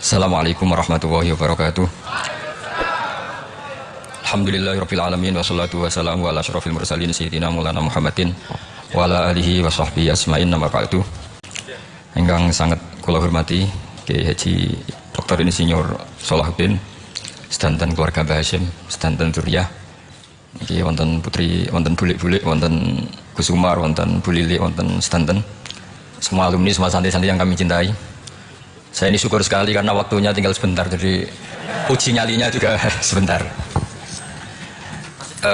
Assalamualaikum warahmatullahi wabarakatuh. Alhamdulillahirabbil alamin wassalatu wassalamu ala asyrofil mursalin sayyidina Maulana Muhammadin wa ala alihi wa sahbihi asma'in nama ba'du. Ingkang sangat kula hormati Kiai Haji Dr. Insinyur Salahuddin sedanten keluarga Mbah Hasyim, sedanten dzurriyyah. Iki wonten putri, wonten bulik-bulik, wonten Gus Umar, wonten Bu Lili, wonten sedanten semua alumni, semua santri-santri yang kami cintai. Saya ini syukur sekali karena waktunya tinggal sebentar, jadi uji nyalinya juga sebentar.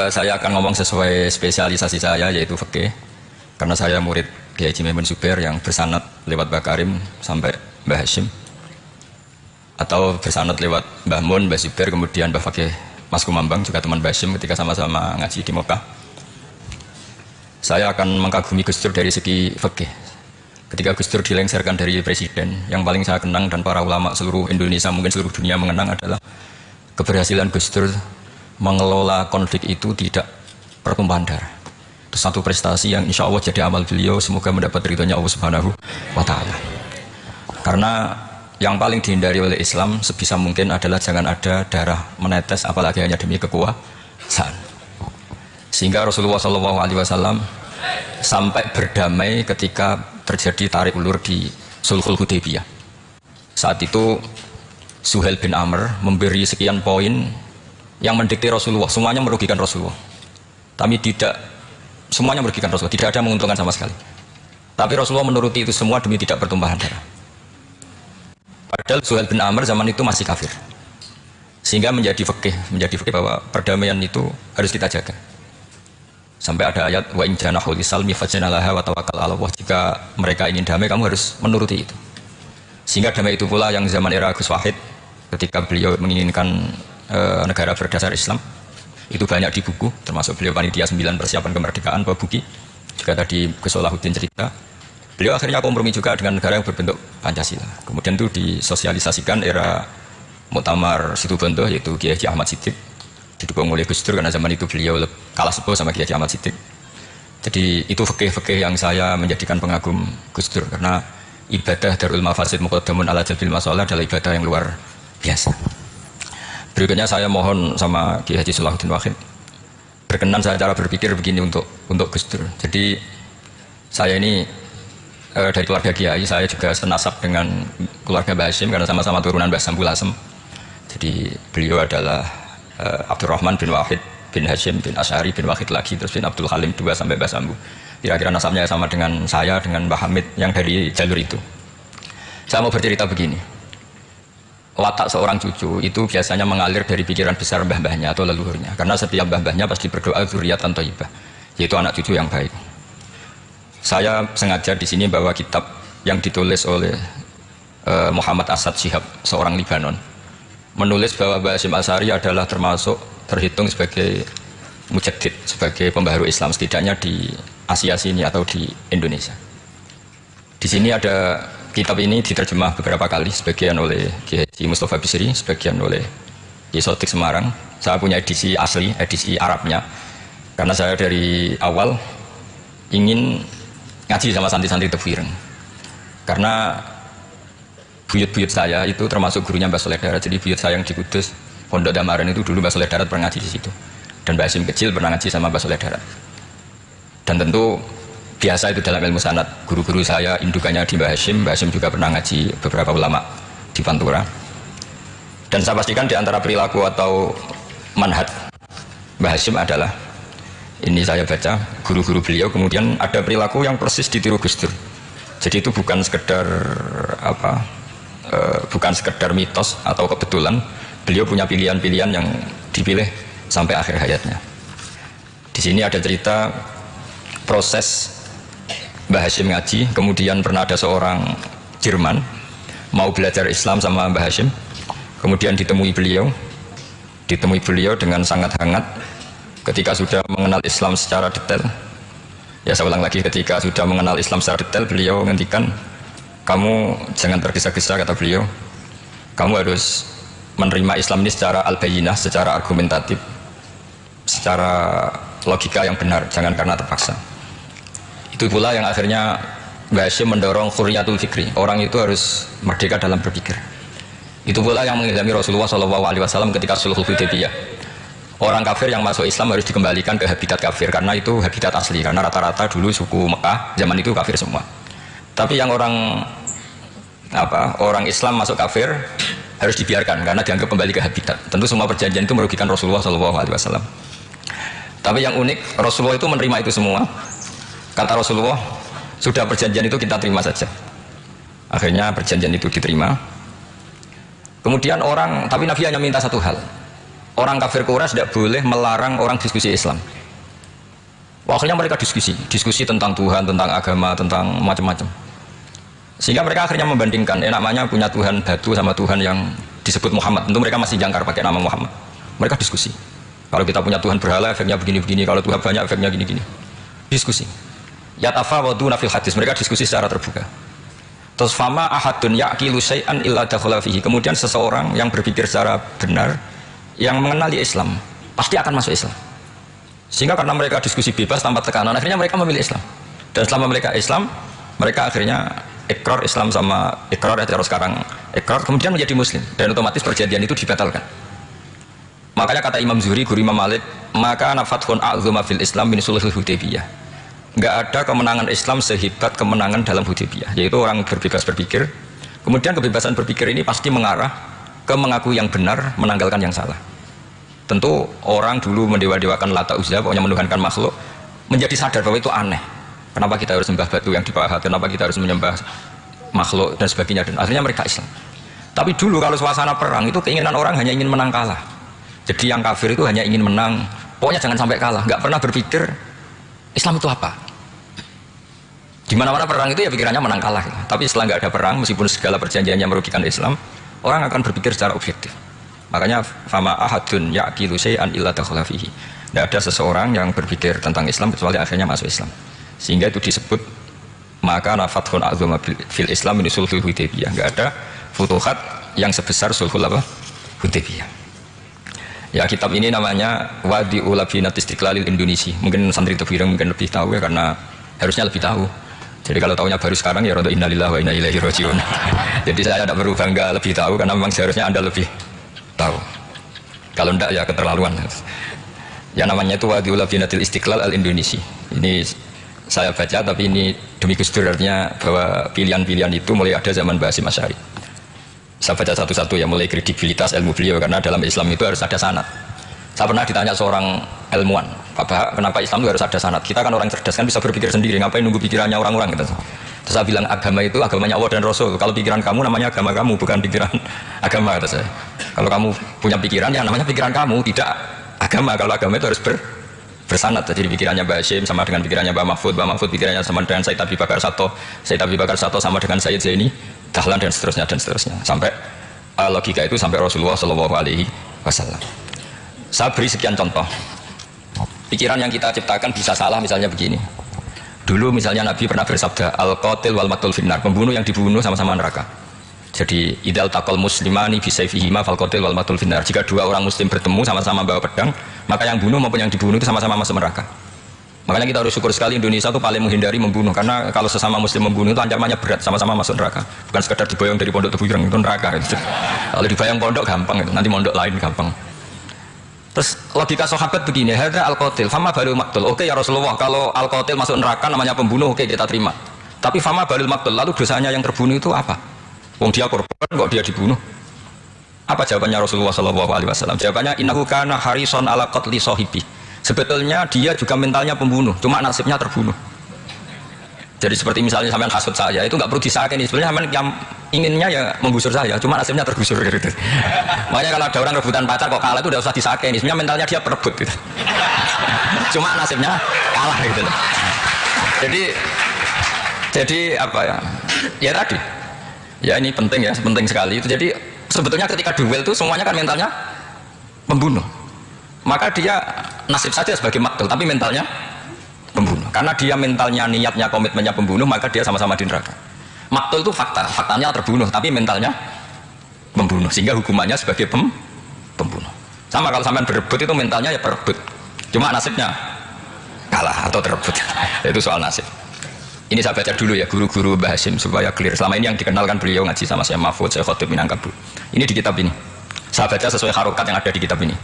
Saya akan ngomong sesuai spesialisasi saya, yaitu fikih. Karena saya murid Kiai Haji Maimun Zubair yang bersanad lewat Mbah Karim sampai Mbah Hasyim, atau bersanad lewat Mbah Mun, Mbah Zubair, kemudian Mbah Fakih Mas Kumambang, juga teman Mbah Hasyim ketika sama-sama ngaji di Mekah. Saya akan mengkagumi Gus Dur dari segi fikih. Ketika Gus Dur dilengsarkan dari presiden, yang paling saya kenang dan para ulama seluruh Indonesia, mungkin seluruh dunia mengenang adalah keberhasilan Gus Dur mengelola konflik itu tidak pertumpahan darah. Itu satu prestasi yang insya Allah jadi amal beliau, semoga mendapat ridhonya Allah Subhanahu wa Ta'ala. Karena yang paling dihindari oleh Islam sebisa mungkin adalah jangan ada darah menetes, apalagi hanya demi kekuasaan. Sehingga Rasulullah SAW sampai berdamai ketika terjadi tarik ulur di Sulhul Hudaybiyah. Saat itu Suhail bin Amr memberi sekian poin yang mendikte Rasulullah, semuanya merugikan Rasulullah. Tapi tidak semuanya merugikan Rasulullah, tidak ada yang menguntungkan sama sekali. Tapi Rasulullah menuruti itu semua demi tidak pertumpahan darah. Padahal Suhail bin Amr zaman itu masih kafir. Sehingga menjadi fikih bahwa perdamaian itu harus kita jaga. Sampai ada ayat wa in janahu lisalmi fajnalaha wa tawakkal 'ala Allah, jika mereka ingin damai kamu harus menuruti itu. Sehingga damai itu pula yang zaman era Gus Wahid ketika beliau menginginkan negara berdasar Islam, itu banyak di buku, termasuk beliau panitia 9 persiapan kemerdekaan Pak Buki, juga tadi Gus Salahuddin cerita. Beliau akhirnya kompromi juga dengan negara yang berbentuk Pancasila. Kemudian itu disosialisasikan era Muktamar Situbondo, yaitu Kiai Haji Ahmad Siddiq, didukung oleh Gus Dur karena zaman itu beliau kalah sepuh sama Kiai Haji Ahmad Siddiq. Jadi itu fikih-fikih yang saya menjadikan pengagum Gus Dur, karena ibadah Darul Mafasid Muqaddamun ala Jalbil Masalah adalah ibadah yang luar biasa. Berikutnya saya mohon sama Kiai Haji Salahuddin Wahid berkenan saya cara berpikir begini untuk Gus Dur. Jadi saya ini dari keluarga Kiai, saya juga senasab dengan keluarga Mbah Hasyim karena sama-sama turunan Mbah Sampul Asem. Jadi beliau adalah Abdurrahman bin Wahid bin Hasyim bin Asy'ari bin Wahid lagi, terus bin Abdul Halim 2 sampai Mbah Sambu. Kira-kira nasabnya sama dengan saya, dengan Mbah Hamid yang dari jalur itu. Saya mau bercerita begini. Watak seorang cucu itu biasanya mengalir dari pikiran besar mbah-mbahnya atau leluhurnya. Karena setiap mbah-mbahnya pasti berdoa dzurriyyatan thayyibah, yaitu anak cucu yang baik. Saya sengaja di sini bawa kitab yang ditulis oleh Muhammad Asad Shihab, seorang Libanon, menulis bahwa Mbah Hasyim Asy'ari adalah terhitung sebagai mujaddid, sebagai pembaharu Islam setidaknya di Asia sini atau di Indonesia. Di sini ada kitab ini diterjemah beberapa kali, sebagian oleh Kiai Haji Mustafa Bisri, sebagian oleh Kiai Sotik Semarang. Saya punya edisi asli, edisi Arabnya, karena saya dari awal ingin ngaji sama santri-santri Tebireng. Karena buyut-buyut saya itu termasuk gurunya Mbah Soleh Darat. Jadi buyut saya yang di Kudus, Pondok Damaran itu dulu Mbah Soleh Darat pernah ngaji di situ. Dan Mbah Hasyim kecil pernah ngaji sama Mbah Soleh Darat. Dan tentu biasa itu dalam ilmu sanad, guru-guru saya indukannya di Mbah Hasyim juga pernah ngaji beberapa ulama di Pantura. Dan saya pastikan di antara perilaku atau manhaj Mbah Hasyim adalah, ini saya baca guru-guru beliau, kemudian ada perilaku yang persis ditiru Gus Dur. Jadi itu bukan sekedar bukan sekedar mitos atau kebetulan, beliau punya pilihan-pilihan yang dipilih sampai akhir hayatnya. Di sini ada cerita proses Mbah Hasyim ngaji, kemudian pernah ada seorang Jerman mau belajar Islam sama Mbah Hasyim, kemudian ditemui beliau dengan sangat hangat. Ketika sudah mengenal Islam secara detail, ya saya ulang lagi, ketika sudah mengenal Islam secara detail, beliau menghentikan, kamu jangan tergesa-gesa, kata beliau, kamu harus menerima Islam ini secara al-bayyinah, secara argumentatif, secara logika yang benar, jangan karena terpaksa. Itu pula yang akhirnya Mbah Hasyim mendorong khuriyatul fikri, orang itu harus merdeka dalam berpikir. Itu pula yang mengilhami Rasulullah SAW ketika Sulhul Hudaybiyah. Orang kafir yang masuk Islam harus dikembalikan ke habitat kafir karena itu habitat asli. Karena rata-rata dulu suku Mekah zaman itu kafir semua. Tapi yang orang Islam masuk kafir harus dibiarkan karena dianggap kembali ke habitat. Tentu semua perjanjian itu merugikan Rasulullah SAW. Tapi yang unik Rasulullah itu menerima itu semua. Kata Rasulullah, sudah perjanjian itu kita terima saja. Akhirnya perjanjian itu diterima. Kemudian tapi Nabi hanya minta satu hal. Orang kafir Quraisy tidak boleh melarang orang diskusi Islam. Akhirnya mereka diskusi tentang Tuhan, tentang agama, tentang macam-macam. Sehingga mereka akhirnya membandingkan, namanya punya Tuhan batu sama Tuhan yang disebut Muhammad. Tentu mereka masih jangkar pakai nama Muhammad. Mereka diskusi. Kalau kita punya Tuhan berhala, efeknya begini-begini. Kalau Tuhan banyak, efeknya gini-gini. Diskusi. Yatafawwaduna fil hadis. Mereka diskusi secara terbuka. Terus fama ahadun yaqilu syai'an illa dakhala fihi. Kemudian seseorang yang berpikir secara benar, yang mengenali Islam, pasti akan masuk Islam. Sehingga karena mereka diskusi bebas tanpa tekanan, akhirnya mereka memilih Islam. Dan selama mereka Islam, mereka akhirnya ikrar Islam sama ikrar terus sekarang ikrar, kemudian menjadi Muslim. Dan otomatis perjanjian itu dibatalkan. Makanya kata Imam Zuhri, guru Imam Malik, maka nafathun a'zuma fil Islam min sulhul Hudaybiyah. Enggak ada kemenangan Islam sehebat kemenangan dalam Hudaybiyah, yaitu orang berbebas berpikir. Kemudian kebebasan berpikir ini pasti mengarah ke mengaku yang benar, menanggalkan yang salah. Tentu orang dulu mendewa-dewakan Lata Uzza, pokoknya menuhankan makhluk, menjadi sadar bahwa itu aneh. Kenapa kita harus sembah batu yang dipahat? Kenapa kita harus menyembah makhluk dan sebagainya? Dan akhirnya mereka Islam. Tapi dulu kalau suasana perang itu keinginan orang hanya ingin menang kalah. Jadi yang kafir itu hanya ingin menang, pokoknya jangan sampai kalah. Nggak pernah berpikir Islam itu apa. Di mana-mana perang itu ya pikirannya menang kalah. Tapi setelah nggak ada perang, meskipun segala perjanjiannya merugikan Islam, orang akan berpikir secara objektif. Makanya fama ahadun yaqilu syai'an illa dakhala fihi. Tidak ada seseorang yang berpikir tentang Islam kecuali akhirnya masuk Islam. Sehingga itu disebut maka nafathun a'zama fil Islam min sulhul Hudaybiyah. Enggak ada futuhat yang sebesar sulhul Hudaybiyah. Ya, kitab ini namanya Wadi'ul Labinat Istiqlalil Indonesia. Mungkin santri Tebireng mungkin lebih tahu ya, karena harusnya lebih tahu. Jadi kalau tahunya baru sekarang ya rada innalillahi wa inna ilaihi rajiun. Jadi saya tidak perlu bangga lebih tahu karena memang seharusnya Anda lebih tahu. Kalau tidak ya keterlaluan. Ya namanya itu Wadi'ul Labinatil Istiqlal al-Indonesia. Ini saya baca tapi ini demi Gus Dur, artinya bahwa pilihan-pilihan itu mulai ada zaman Basim Asy'ari. Saya baca satu-satu ya, mulai kredibilitas ilmu beliau, karena dalam Islam itu harus ada sanad. Saya pernah ditanya seorang ilmuwan, Pak Bahak, kenapa Islam itu harus ada sanad? Kita kan orang cerdas kan bisa berpikir sendiri, ngapain nunggu pikirannya orang-orang gitu. Terus saya bilang agama itu agamanya Allah dan Rasul. Kalau pikiran kamu namanya agama kamu, bukan pikiran agama, kata saya. Kalau kamu punya pikiran ya namanya pikiran kamu, tidak agama. Kalau agama itu harus bersanad. Jadi pikirannya Mbak Hashim sama dengan pikirannya Mbak Mahfud pikirannya sama dengan Said Abi Bakar Sato sama dengan Said Zaini Dahlan dan seterusnya sampai logika itu sampai Rasulullah SAW. Saya beri sekian contoh. Pikiran yang kita ciptakan bisa salah, misalnya begini. Dulu misalnya Nabi pernah bersabda, al-qatil wal matul finnar, pembunuh yang dibunuh sama-sama neraka. Jadi idal taqal muslimani bisayfihima fal qatil wal matul finnar. Jika dua orang muslim bertemu sama-sama bawa pedang, maka yang bunuh maupun yang dibunuh itu sama-sama masuk neraka. Makanya kita harus syukur sekali Indonesia itu paling menghindari membunuh, karena kalau sesama muslim membunuh itu ancamannya berat, sama-sama masuk neraka. Bukan sekedar diboyong dari pondok Tebireng, itu neraka itu. Kalau dibayang pondok gampang itu, nanti pondok lain gampang. Terus logika sahabat begini, hadza al-qatil fama balul maqtul. Oke ya Rasulullah, kalau al-qatil masuk neraka namanya pembunuh, oke kita terima. Tapi fama balul maqtul, lalu dosanya yang terbunuh itu apa? Wong dia korban kok dia dibunuh? Apa jawabannya Rasulullah SAW? Jawabannya innahu kana harison ala qatli sahibi. Sebetulnya dia juga mentalnya pembunuh, cuma nasibnya terbunuh. Jadi seperti misalnya sampean hasut saya, itu nggak perlu disakini. Sebenarnya sampean yang inginnya ya menggusur saya, cuma nasibnya tergusur gitu. Makanya kalau ada orang rebutan pacar kok kalah itu udah usah disakini. Sebenarnya mentalnya dia perebut gitu. Cuma nasibnya kalah gitu. Jadi apa ya? Ya tadi. Ya ini penting ya, penting sekali itu. Jadi sebetulnya ketika duel itu semuanya kan mentalnya pembunuh. Maka dia nasib saja sebagai maktul, tapi mentalnya pembunuh. Karena dia mentalnya, niatnya, komitmennya pembunuh, maka dia sama-sama di neraka. Maktul itu faktanya terbunuh, tapi mentalnya pembunuh, sehingga hukumannya sebagai pembunuh. Sama kalau sampean berebut itu mentalnya ya berebut, cuma nasibnya kalah atau terebut. Itu soal nasib. Ini saya baca dulu ya guru-guru Mbah Hasyim supaya clear. Selama ini yang dikenalkan beliau ngaji sama saya Mahfud, saya Khotib Minangkabau. Ini di kitab ini. Saya baca sesuai harokat yang ada di kitab ini.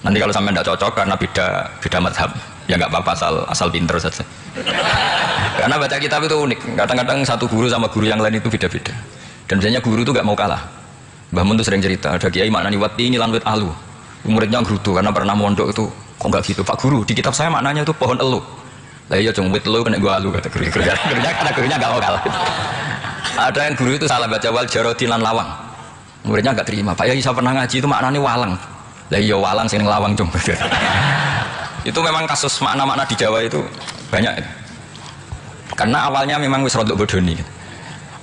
Nanti kalau sampai tidak cocok karena beda madhab, ya nggak apa-apa asal pinter saja. Karena baca kitab itu unik. Kadang-kadang satu guru sama guru yang lain itu beda-beda. Dan biasanya guru itu nggak mau kalah. Mbah Mun tuh sering cerita, ada kiai maknani wati ini lanwit alu. Muridnya gerutu karena pernah mondok itu kok nggak gitu Pak Guru. Di kitab saya maknanya itu pohon elu. Lah iya cung wit elu kena gua alu kata guru. Karena gurunya nggak mau kalah. Ada yang guru itu salah baca wal jarodi lan lawang. Muridnya nggak terima. Pak Yai saya pernah ngaji itu maknanya walang. Lah iya walang sing lawang cung. Itu memang kasus makna-makna di Jawa itu banyak. Karena awalnya memang wis rodok bodoni.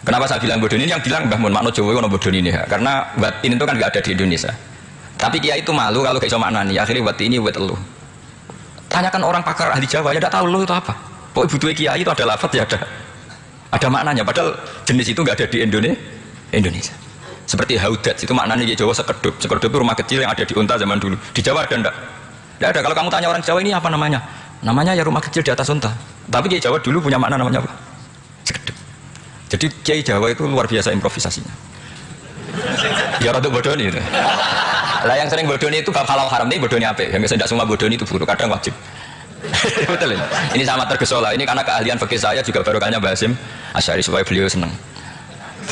Kenapa saya bilang bodoni? Yang bilang Mbah Mun makna Jawa ono bodoni ini. Karena batin itu kan nggak ada di Indonesia. Tapi kiai itu malu kalau gak bisa maknani. Akhirnya wati ini wet elu. Tanyakan orang pakar ahli Jawa ya tidak tahu lu itu apa. Pokoknya butuh kiai itu ada lafaz ya ada maknanya. Padahal jenis itu nggak ada di Indonesia. Seperti haudat itu maknanya di Jawa sekedup. Sekedup itu rumah kecil yang ada di unta zaman dulu. Di Jawa ada enggak? Tidak ada. Kalau kamu tanya orang Jawa ini apa namanya? Namanya ya rumah kecil di atas unta. Tapi kiai Jawa dulu punya makna namanya apa? Sekedup. Jadi kiai Jawa itu luar biasa improvisasinya. Ya rada bodoni itu. Lah yang sering bodoni itu bab halal haram ini bodoni apa? Yang tidak semua bodoni itu buruk, kadang wajib. Betul ini. Ini sama tergesola. Ini karena keahlian fikih saya juga barokahnya Mbah Hasyim Asy'ari supaya beliau senang.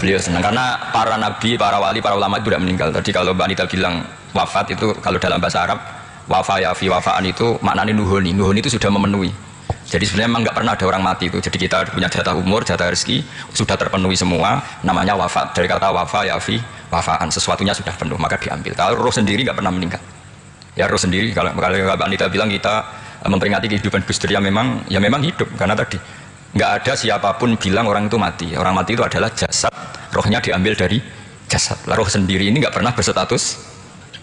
Beliau senang karena para nabi, para wali, para ulama itu tidak meninggal. Tadi kalau Mbak Anita bilang wafat itu kalau dalam bahasa Arab wafa ya fi wafaan itu maknanya nuhuni. Nuhuni itu sudah memenuhi. Jadi sebenarnya memang nggak pernah ada orang mati itu. Jadi kita punya jatah umur, jatah rezeki sudah terpenuhi semua. Namanya wafat. Dari kata wafa ya fi wafaan, sesuatunya sudah penuh maka diambil. Kalau roh sendiri nggak pernah meninggal. Ya roh sendiri kalau Mbak Anita bilang kita memperingati kehidupan Gus Dur ya memang hidup karena tadi nggak ada siapapun bilang orang itu mati. Orang mati itu adalah jasad, rohnya diambil dari jasad. Roh sendiri ini nggak pernah berstatus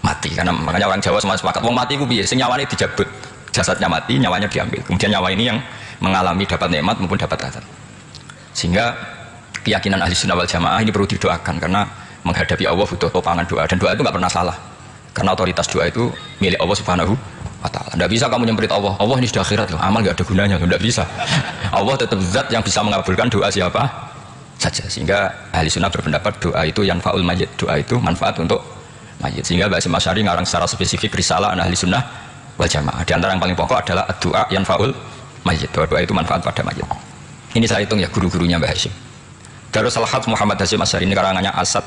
mati karena makanya orang Jawa semua sepakat. Wong mati ku piye? Sing nyawane dijabut. Jasadnya mati, nyawanya diambil. Kemudian nyawa ini yang mengalami dapat nikmat maupun dapat azab. Sehingga keyakinan ahli sunnah wal jamaah ini perlu didoakan karena menghadapi Allah butuh topangan doa dan doa itu nggak pernah salah. Karena otoritas doa itu milik Allah Subhanahu wa Ta'ala. Tidak bisa kamu nyemprit Allah. Allah ini sudah akhirat loh. Amal nggak ada gunanya. Tidak bisa. Allah tetap zat yang bisa mengabulkan doa siapa saja. Sehingga ahli sunnah berpendapat doa itu yang faul mayit. Doa itu manfaat untuk mayit. Sehingga Mbah Hasyim Asy'ari ngarang secara spesifik risalah ahli sunnah wal jamaah. Di antara yang paling pokok adalah doa yang faul mayit. Doa itu manfaat pada mayit. Ini saya hitung ya guru-gurunya Mbah Hasyim. Darus Salhat Muhammad Hasyim Asy'ari ini karangannya Asad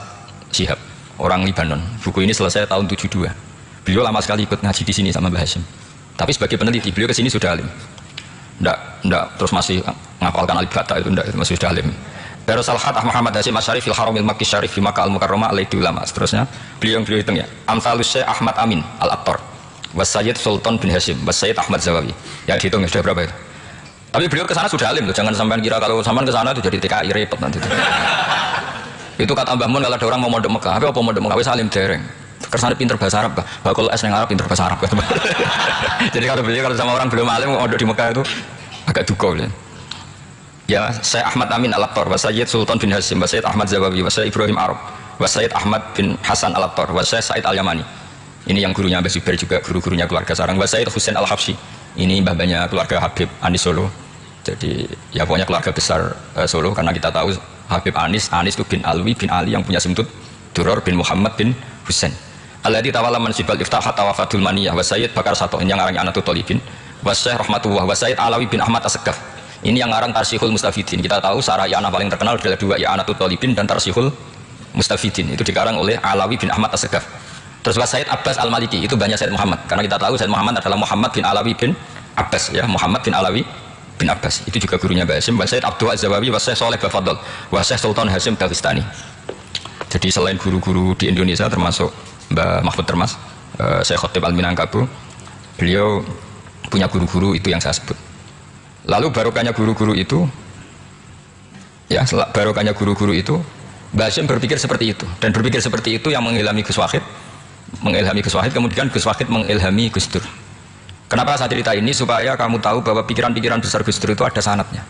Syihab, orang Libanon. Buku ini selesai tahun 72. Beliau lama sekali ikut ngaji di sini sama Mbah Hasyim. Tapi sebagai peneliti beliau ke sini sudah alim. Ndak terus masih ngapalkan alif kata itu ndak, itu masih sudah alim. Darus Salhat Muhammad Hasyim Asy'ari fil Haramil Makki Syarif fi Makkah Al-Mukarramah alaihi ulama. Seterusnya beliau hitung ya. Amsalus Syekh Ahmad Amin Al-Attar. Wasayyid Sultan bin Hasyim, Wasayyid Ahmad Zawawi. Ya dihitung sudah berapa itu? Tapi beliau ke sana sudah alim loh. Jangan sampean kira kalau sampean ke sana itu jadi TKI repot nanti. Itu kata Mbah Mun kalau ada orang mau mondok Mekah, apa mondok Mekah wis alim dereng. Kersane pinter bahasa Arab, bakul es nang Arab pinter bahasa Arab. Jadi kalau beliau kalau sama orang belum alim mondok di Mekah itu agak duka ya. Ya, Syekh Ahmad Amin Al-Attar, Wasayyid Sultan bin Hasyim, Wasayyid Ahmad Zawawi, Wasayyid Ibrahim Arab, Wasayyid Ahmad bin Hasan Al-Attar, Wasayyid Said Al-Yamani. Ini yang gurunya Mbah Zubair juga guru-gurunya keluarga sarang. Wasayyid Husain Al-Habsyi. Ini mbah-mbahnya keluarga Habib Anis Solo. Jadi ya pokoknya keluarga besar Solo karena kita tahu Habib Anis itu bin Alwi bin Ali yang punya simtud Duror bin Muhammad bin Husain. Alladzi tawalla mansibal iftah hatta wafatul maniyah wa Sayyid Bakar Sato ini yang ngarang Anatul Talibin wa Syekh Rahmatullah wa Sayyid Alawi bin Ahmad As-Segaf. Ini yang ngarang Tarsihul Mustafidin. Kita tahu sarah I'anah paling terkenal adalah dua I'anatul Talibin dan Tarsihul Mustafidin. Itu dikarang oleh Alawi bin Ahmad As-Segaf. Terus wa Sayyid Abbas Al-Maliki itu banyak Sayyid Muhammad karena kita tahu Sayyid Muhammad adalah Muhammad bin Alawi bin Abbas ya, Muhammad bin Alawi bin Abbas. Itu juga gurunya Mbah Hasyim, wa Sayyid Abdul Az-Zawawi wa Syekh Saleh Bafadl wa Syekh Sultan Hasyim Dagestani. Jadi selain guru-guru di Indonesia termasuk Mbah Mahfud Termas, Syekh Khotib Al-Minangkabau, beliau punya guru-guru itu yang saya sebut. Lalu barokahnya guru-guru itu ya, barokahnya guru-guru itu Mbah Hasyim berpikir seperti itu dan berpikir seperti itu yang mengilhami Gus Wahid, kemudian Gus Wahid mengilhami Gus Dur. Kenapa saya cerita ini? Supaya kamu tahu bahwa pikiran-pikiran besar Gus Dur itu ada sanadnya.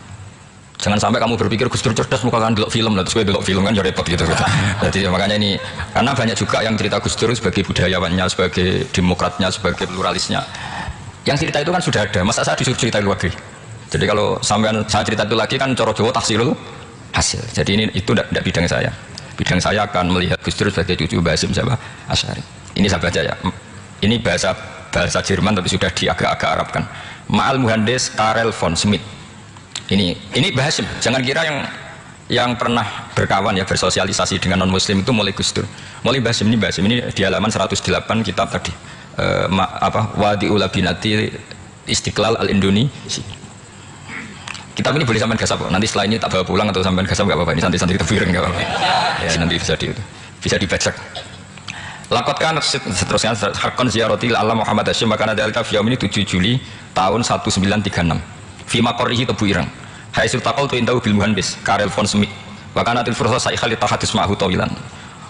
Jangan sampai kamu berpikir Gus Dur cerdas muka kan delok film lah, terus gue delok film kan jadi repot gitu. Jadi makanya ini, karena banyak juga yang cerita Gus Dur sebagai budayawannya, sebagai demokratnya, sebagai pluralisnya. Yang cerita itu kan sudah ada, masa saya disuruh cerita luar negeri? Jadi kalau sampean saya cerita itu lagi kan coro Jawa tafsirul hasil. Jadi ini itu tidak bidang saya. Bidang saya akan melihat Gus Dur sebagai cucu Mbah Hasyim siapa? Asy'ari. Ini saya baca ya. Ini bahasa Jerman tapi sudah diagak-agak Arabkan. Ma'al Muhandis Karel von Schmidt. Ini Mbah Hasyim. Jangan kira yang pernah berkawan ya bersosialisasi dengan non muslim itu mulai Gus Dur. Mulai Mbah Hasyim ini di halaman 108 kitab tadi. Wadi'ul Labinati Istiqlal Al-Indonesia. Kitab ini boleh sampean gasap, nanti setelah ini tak bawa pulang atau sampean gasap nggak apa-apa, ini santri-santri tebireng nggak apa-apa. Ya, nanti bisa dibaca. Lakotkan seterusnya hakon ziyarati ala Muhammad Hasyim maka ada al-kafiyam ini 7 Juli tahun 1936. Fi maqarrihi Tebu Ireng. Haitsu taqaltu indahu bil muhandis Karel von Schmidt. Wa kanatil fursa sa'ikhal tahadus ma'hu tawilan.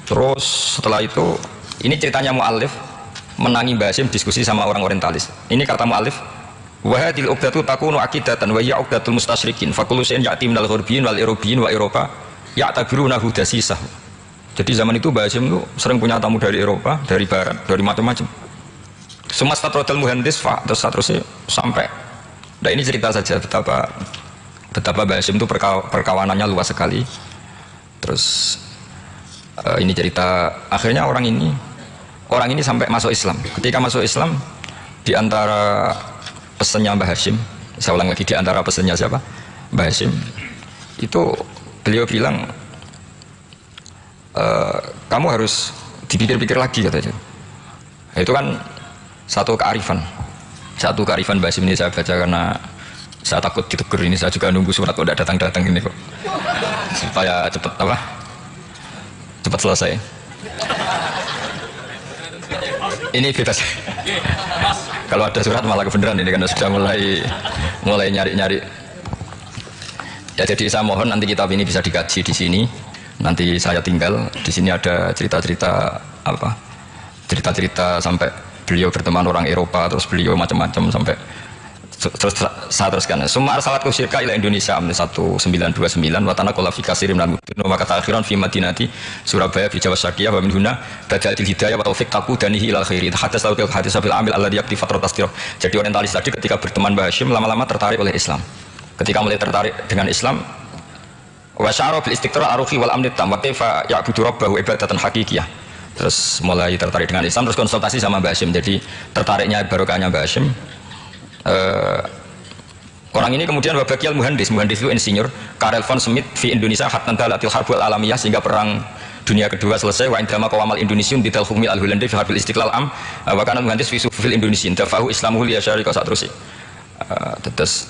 Terus setelah itu ini ceritanya muallif menangi Mbah Hasyim diskusi sama orang orientalis. Ini kata muallif wa hadhil uqdatu takunu aqidatan wa hiya uqdatul mustasyrikin fa kullu shay'in ya'ti minal gharbiyyin wal irobiyyin wa Eropa ya'tabirunahu dasisah. Jadi zaman itu Mbah Hasyim itu sering punya tamu dari Eropa, dari barat, dari macam-macam. Sumastatrodal muhandis terus seterusnya sampai. Nah ini cerita saja betapa Mbah Hasyim itu perkawanannya luas sekali. Terus ini cerita akhirnya orang ini sampai masuk Islam. Ketika masuk Islam di antara pesannya Mbah Hasyim, saya ulang lagi, di antara pesannya siapa? Mbah Hasyim itu beliau bilang kamu harus dipikir-pikir lagi katanya. Itu kan satu kearifan Mbah Hasyim ini saya baca karena saya takut ditegur ini, saya juga nunggu surat kok tidak datang-datang ini kok supaya cepat selesai. Ini bebas. Kalau ada surat malah kebenaran ini karena sudah mulai nyari-nyari. Ya jadi saya mohon nanti kitab ini bisa dikaji di sini. Nanti saya tinggal di sini ada cerita-cerita sampai beliau berteman orang Eropa, terus beliau macam-macam sampai terus saya teruskan. Sumar salat kusirka ila Indonesia 1929 watana kola fi kasirin dan mudun wa kata akhiran fi Madinati Surabaya fi Jawa Syarqiyah wa min huna badalatil hidayah wa taufiq taqudanihi ilal khairi hadas lautil hadis bil amil alladhi yakti fatrat tasdirah. Jadi orientalis tadi ketika berteman Mbah Hasyim lama-lama tertarik oleh Islam. Ketika mulai tertarik dengan Islam wa syara bil istiqrar aruhi wal amni tam wa kaifa ya'budu rabbahu ibadatan haqiqiyah. Terus mulai tertarik dengan Islam, terus konsultasi sama Mbah Hasyim. Jadi tertariknya barokahnya Mbah Hasyim. Orang ini kemudian wabakiyal muhandis itu insinyur Karel von Schmidt fi Indonesia hatta dalatil harbul alamiyah sehingga perang dunia kedua selesai wa indama qawamal Indonesiun di Telhumi al-Hulandi fi harbil istiqlal am wa kana muhandis fi sufil Indonesian dafahu islamuhu li asyari ka saterusé. Terus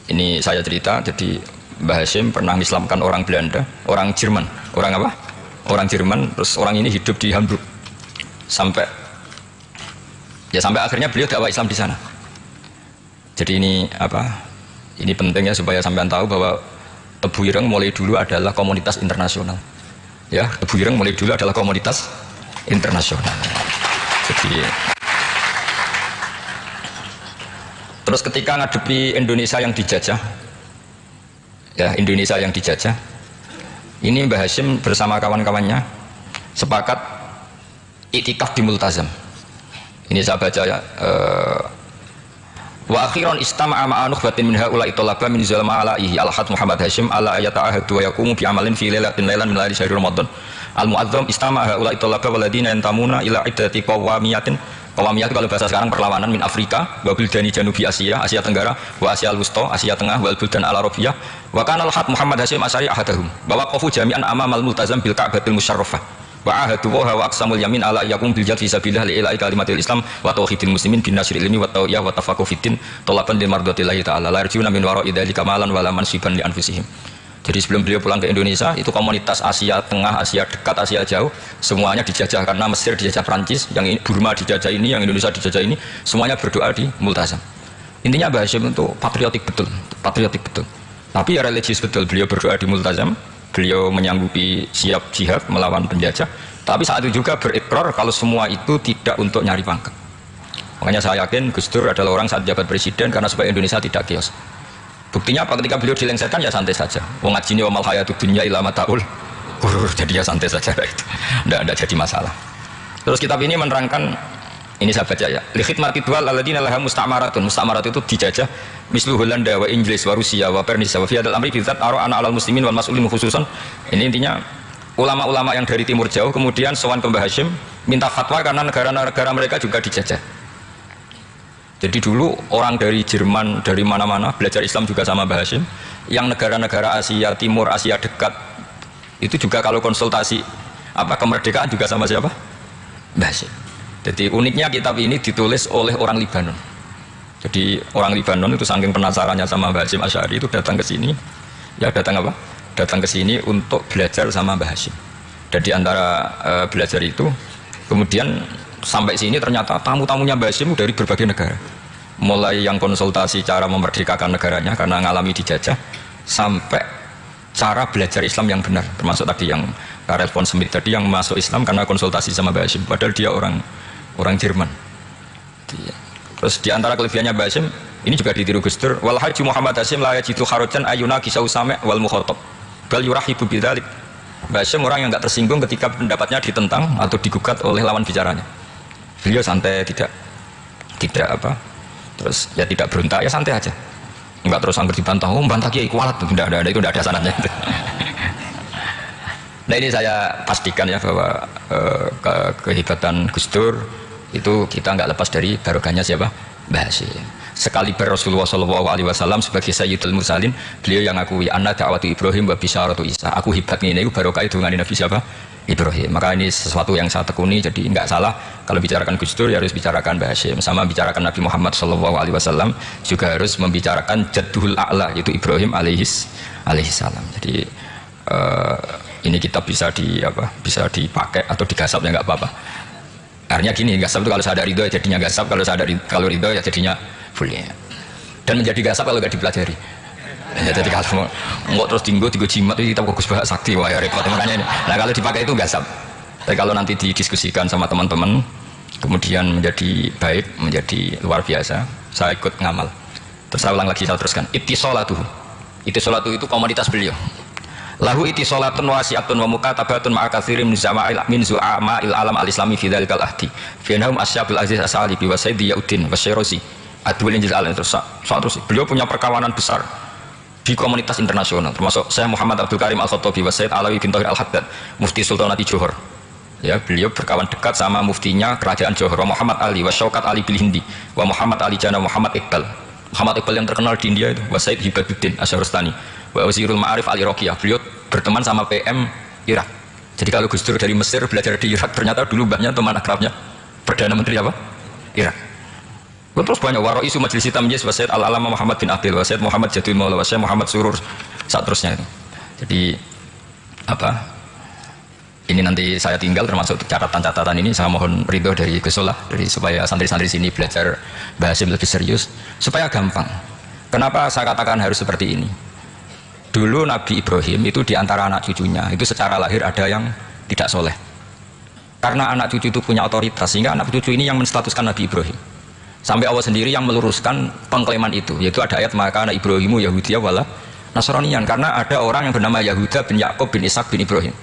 ini saya cerita, jadi Mbah Hasyim pernah mengislamkan orang Belanda, orang Jerman, orang Jerman, terus orang ini hidup di Hamburg sampai akhirnya beliau dakwah Islam di sana. Jadi ini pentingnya supaya sampean tahu bahwa Tebu Ireng mulai dulu adalah komunitas internasional. Ya, Tebu Ireng mulai dulu adalah komunitas internasional. Jadi terus ketika ngadepi Indonesia yang dijajah, ini Mbah Hasyim bersama kawan-kawannya sepakat iktikaf di Multazam. Ini saya baca ya. Wa akhiran istama'a ma'a nukhbatin min haula'i talaba min zalama alaihi al-had Muhammad Hasyim ala ayata'ahadu wa yaqumu bi amalin fi lailatin min laili syahril ramadan al-mu'azzam istama'a haula'i talaba waladina yantamuna ila iddati qawamiyah itu kalau bahasa sekarang perlawanan min Afrika wa buldani janubi Asia Tenggara wa Asia al-Wusta Asia Tengah wal buldan al-Arabiyah wa kana al-had Muhammad Hasyim asyari ahadahum wa waqafu jami'an amamal multazam bil Ka'batil musyarrafah wa ahadu wa aqsamul yamin ala yakum bil jihad fi sabilillah li ilahi kalimatil islam wa tauhidil muslimin bin nasril ilmi wa tawiyah wa tafaqquh fiddin talaban li mardatillahi ta'ala la yarjuna min wara'i dzalika malan wala mansiban li anfusihim. Jadi sebelum beliau pulang ke Indonesia itu komunitas Asia Tengah, Asia Dekat, Asia Jauh semuanya dijajah karena Mesir dijajah Prancis, yang Burma dijajah ini, yang Indonesia dijajah ini, semuanya berdoa di Multazam. Intinya Mbah Hasyim itu patriotik betul. Tapi ya religius betul, beliau berdoa di Multazam. Beliau menyanggupi siap jihad melawan penjajah, tapi saat itu juga berikrar kalau semua itu tidak untuk nyari pangkat. Makanya saya yakin Gus Dur adalah orang saat jabat presiden karena supaya Indonesia tidak chaos. Buktinya apa? Ketika beliau dilengsarkan ya santai saja. Wong ngajine wa mal hayatud dunya ila mataul ghurur, jadi ya santai saja itu. Enggak jadi masalah. Terus kitab ini menerangkan Ini saya baca ya. Li khidmati dual alladziina laha musta'maratun. Musta'marat itu dijajah mislu Holanda wa Inggris wa Rusia wa Persia wa fi hadzal amri bidzat ana 'alal muslimin wal mas'ulin khususan. Ini intinya ulama-ulama yang dari timur jauh kemudian sowan ke Mbah Hasyim minta fatwa karena negara-negara mereka juga dijajah. Jadi dulu orang dari Jerman, dari mana-mana belajar Islam juga sama Mbah Hasyim. Yang negara-negara Asia Timur, Asia dekat itu juga kalau konsultasi kemerdekaan juga sama siapa? Mbah Hasyim. Jadi uniknya kitab ini ditulis oleh orang Libanon. Jadi orang Libanon itu saking penasarannya sama Mbah Hasyim Asy'ari itu datang ke sini. Ya datang apa? Datang ke sini untuk belajar sama Mbah Hasyim. Dan di antara belajar itu kemudian sampai sini ternyata tamu-tamunya Mbah Hasyim dari berbagai negara. Mulai yang konsultasi cara memerdekakan negaranya karena mengalami dijajah sampai cara belajar Islam yang benar, termasuk tadi yang Karel von Schmidt tadi yang masuk Islam karena konsultasi sama Mbah Hasyim padahal dia orang Jerman. Terus di antara kelebihannya Mbah Hasyim ini juga ditiru Gus Dur, wal haji Muhammad Hasyim la yajidu kharajan ayuna kisau sami' wal mukhatab bal yurahibu bidzalik. Mbah Hasyim orang yang enggak tersinggung ketika pendapatnya ditentang atau digugat oleh lawan bicaranya. Beliau santai, tidak terus ya tidak berontak, ya santai aja. Enggak terus anggur dibantah, bantah kiai kualat, tidak ada itu, tidak ada sanadnya. Nah ini saya pastikan ya bahwa kehebatan Gus Dur itu kita nggak lepas dari barokahnya siapa? Mbah Hasyim. Sekali Rasulullah SAW sebagai Sayyidul Mursalin, beliau yang akui anna da'watu Ibrahim wa bisyaratu Isa. Aku hebat ini barokah itu dengan Nabi siapa? Ibrahim. Maka ini sesuatu yang saya tekuni, jadi nggak salah kalau bicarakan Gus Dur ya harus bicarakan Mbah Hasyim. Sama bicarakan Nabi Muhammad SAW juga harus membicarakan Jaddul A'la yaitu Ibrahim alaihissalam. Jadi ini kitab bisa dipakai atau digasap ya nggak apa-apa. Artinya gini, gasap itu kalau saya ada ridho ya jadinya gasap, kalau ridho ya jadinya boleh. Dan menjadi gasap kalau nggak dipelajari. Ya, jadi kalau nggak terus tinggu jimat itu kita fokus bahas sakti, wah ya repot makanya ini. Nah kalau dipakai itu gasap. Tapi kalau nanti didiskusikan sama teman-teman, kemudian menjadi baik, menjadi luar biasa, saya ikut ngamal. Terus saya ulang lagi, saya teruskan. Ittisolatu itu komoditas beliau. Lahu ittisolatun wasi'atun wa mukatabatun ma'a katsirin min zu'ama'il alam al-islami fi dzalikal ahdi. Fi annahum asyabul aziz as-salibi wa sayyidi yauddin wa syairosi. Adwil injil terus beliau punya perkawanan besar di komunitas internasional, termasuk saya Muhammad Abdul Karim Al-Khattabi wa Sayyid Alawi bin Thahir Al-Haddad, mufti Sultanati Johor. Ya, beliau berkawan dekat sama muftinya kerajaan Johor, Muhammad Ali wa Syaukat Ali bil Hindi, wa Muhammad Ali Jana Muhammad Iqbal. Muhammad Iqbal yang terkenal di India itu, wa Sayyid Hibaduddin Asyarustani, wa Wazirul Ma'arif Ali Roqiyah. Beliau berteman sama PM Irak. Jadi kalau Gus Dur dari Mesir belajar di Irak, ternyata dulu mbahnya teman akrabnya Perdana Menteri apa? Irak. Terus banyak waro isu majelis hitam yes, wasyid al-alama Muhammad bin Abdul, wasyid Muhammad Jadul Maula, wasyid Muhammad Surur, saat terusnya itu. Jadi ini nanti saya tinggal termasuk catatan-catatan ini, saya mohon ridho dari Gus Solah, dari supaya santri-santri sini belajar Mbah Hasyim lebih serius supaya gampang. Kenapa saya katakan harus seperti ini? Dulu Nabi Ibrahim itu di antara anak cucunya itu secara lahir ada yang tidak soleh. Karena anak cucu itu punya otoritas, sehingga anak cucu ini yang menstatuskan Nabi Ibrahim. Sampai Allah sendiri yang meluruskan pengklaiman itu, yaitu ada ayat maka anak Ibrahimu Yahudiyah wala Nasraniyan, karena ada orang yang bernama Yahuda bin Yakub bin Ishak bin Ibrahim.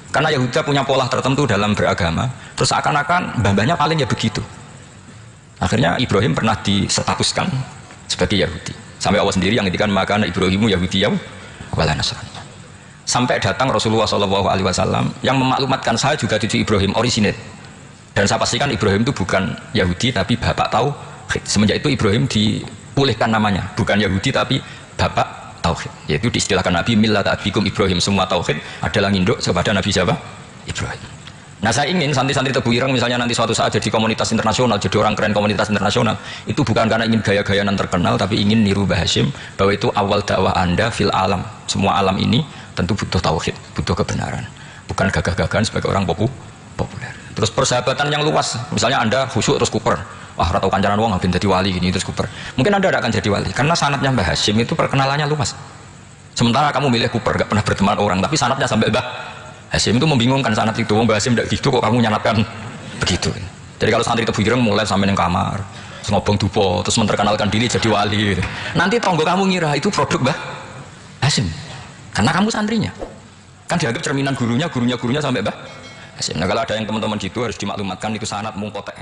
Karena Yahuda punya pola tertentu dalam beragama, terus akan-akan mbah-mbahnya paling ya begitu. Akhirnya Ibrahim pernah distatuskan sebagai Yahudi. Sampai Allah sendiri yang ngendikan maka anak Ibrahimu Yahudiyah wala Nasraniyan. Sampai datang Rasulullah SAW yang memaklumatkan saya juga cucu Ibrahim orisinil. Dan saya pastikan Ibrahim itu bukan Yahudi tapi bapak tauhid. Semenjak itu Ibrahim dipulihkan namanya, bukan Yahudi tapi bapak tauhid. Yaitu diistilahkan Nabi millat abikum Ibrahim, semua tauhid adalah nginduk kepada Nabi siapa? Ibrahim. Nah saya ingin santri-santri Tebu Ireng misalnya nanti suatu saat jadi komunitas internasional, jadi orang keren komunitas internasional, itu bukan karena ingin gaya-gayaan terkenal, tapi ingin niru Mbah Hasyim bahwa itu awal dakwah Anda fil alam. Semua alam ini tentu butuh tauhid, butuh kebenaran, bukan gagah-gagahan sebagai orang populer. Terus persahabatan yang luas, misalnya Anda khusyuk terus kuper, wah ratau kancanan wong habis jadi wali gini terus kuper, mungkin Anda tidak akan jadi wali karena sanadnya Mbah Hasyim itu perkenalannya luas. Sementara kamu milih kuper, gak pernah berteman orang, tapi sanadnya sampai Mbah Hasyim itu membingungkan sanad itu. Mbah Hasyim tidak gitu kok kamu nyanatkan begitu. Jadi kalau santri Tebu Ireng mulai sampai di kamar, terus ngobong dupo, terus memperkenalkan diri jadi wali gitu. Nanti tonggo kamu ngira itu produk Mbah Hasyim karena kamu santrinya kan dianggap cerminan gurunya sampai Mbah Hasyim. Nah kalau ada yang teman-teman gitu harus dimaklumatkan itu sanad mungkotek.